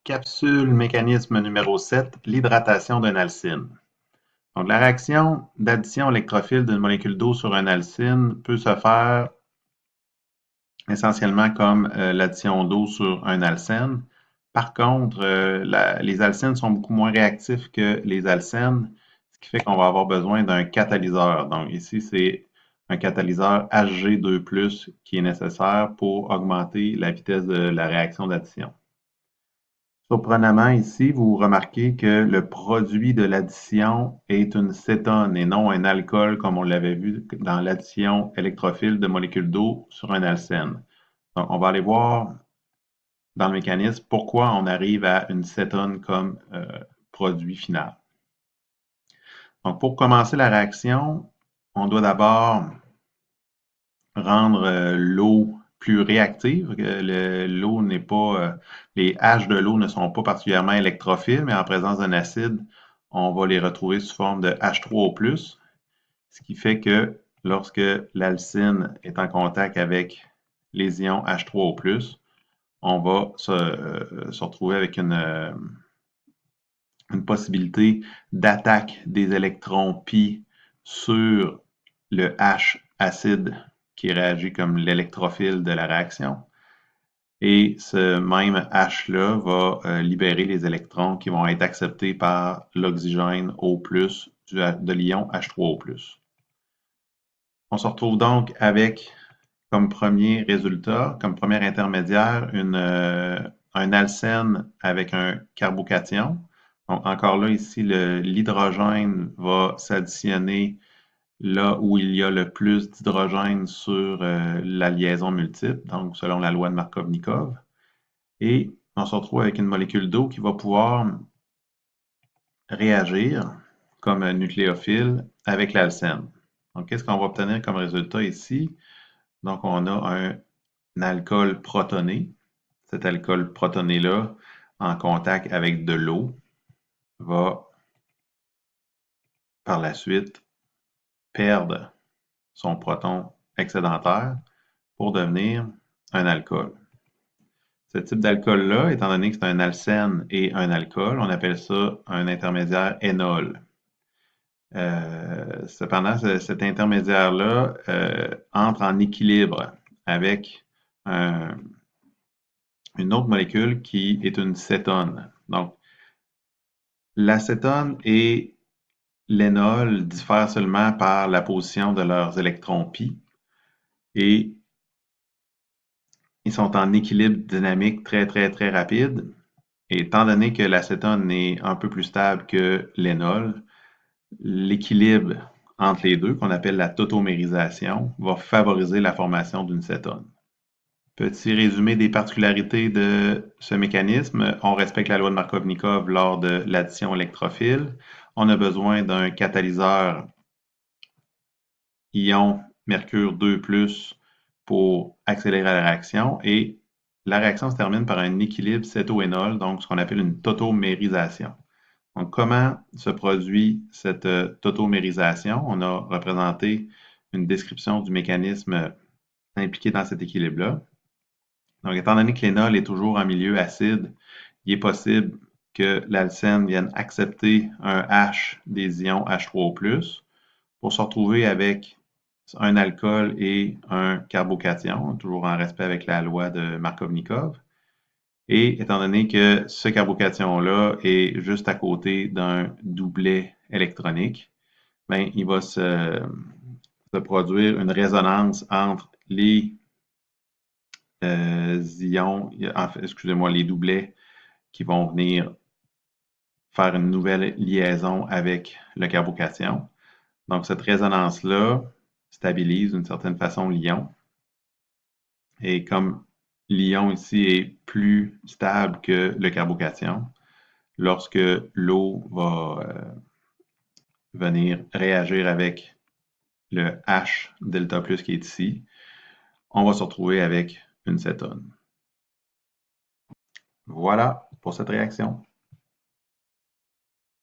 Capsule mécanisme numéro 7, l'hydratation d'un alcyne. Donc, la réaction d'addition électrophile d'une molécule d'eau sur un alcyne peut se faire essentiellement comme l'addition d'eau sur un alcène. Par contre, les alcynes sont beaucoup moins réactifs que les alcènes, ce qui fait qu'on va avoir besoin d'un catalyseur. Donc ici, c'est un catalyseur Hg2+, qui est nécessaire pour augmenter la vitesse de la réaction d'addition. Surprenamment, ici, vous remarquez que le produit de l'addition est une cétone et non un alcool comme on l'avait vu dans l'addition électrophile de molécules d'eau sur un alcène. Donc, on va aller voir dans le mécanisme pourquoi on arrive à une cétone comme produit final. Donc, pour commencer la réaction, on doit d'abord rendre l'eau plus réactive. L'eau n'est pas, les H de l'eau ne sont pas particulièrement électrophiles, mais en présence d'un acide, on va les retrouver sous forme de H3O+, ce qui fait que lorsque l'alcyne est en contact avec les ions H3O+, on va se retrouver avec une possibilité d'attaque des électrons pi sur le H acide qui réagit comme l'électrophile de la réaction. Et ce même H-là va libérer les électrons qui vont être acceptés par l'oxygène O+, de l'ion H3O+. On se retrouve donc avec comme premier résultat, comme premier intermédiaire, un alcène avec un carbocation. Donc, encore là, ici, l'hydrogène va s'additionner là où il y a le plus d'hydrogène sur la liaison multiple, donc selon la loi de Markovnikov. Et on se retrouve avec une molécule d'eau qui va pouvoir réagir comme un nucléophile avec l'alcène. Donc, qu'est-ce qu'on va obtenir comme résultat ici? Donc, on a un alcool protoné. Cet alcool protoné-là, en contact avec de l'eau, va par la suite perdre son proton excédentaire pour devenir un alcool. Ce type d'alcool-là, étant donné que c'est un alcène et un alcool, on appelle ça un intermédiaire énol. Cependant, cet intermédiaire-là entre en équilibre avec une autre molécule qui est une cétone. Donc, l'acétone et l'énol diffèrent seulement par la position de leurs électrons pi et ils sont en équilibre dynamique très, très, très rapide. Et étant donné que l'acétone est un peu plus stable que l'énol, l'équilibre entre les deux, qu'on appelle la tautomérisation, va favoriser la formation d'une cétone. Petit résumé des particularités de ce mécanisme. On respecte la loi de Markovnikov lors de l'addition électrophile. On a besoin d'un catalyseur ion mercure 2+, pour accélérer la réaction et la réaction se termine par un équilibre céto-énol, donc ce qu'on appelle une tautomérisation. Donc, comment se produit cette tautomérisation? On a représenté une description du mécanisme impliqué dans cet équilibre-là. Donc, étant donné que l'énol est toujours en milieu acide, il est possible que l'alcène vienne accepter un H des ions H3O+, pour se retrouver avec un alcool et un carbocation, toujours en respect avec la loi de Markovnikov. Et étant donné que ce carbocation-là est juste à côté d'un doublet électronique, ben, il va se produire une résonance entre les ions, excusez-moi, les doublets qui vont venir faire une nouvelle liaison avec le carbocation. Donc, cette résonance-là stabilise d'une certaine façon l'ion. Et comme l'ion ici est plus stable que le carbocation, lorsque l'eau va venir réagir avec le H delta plus qui est ici, on va se retrouver avec une cétone. Voilà pour cette réaction.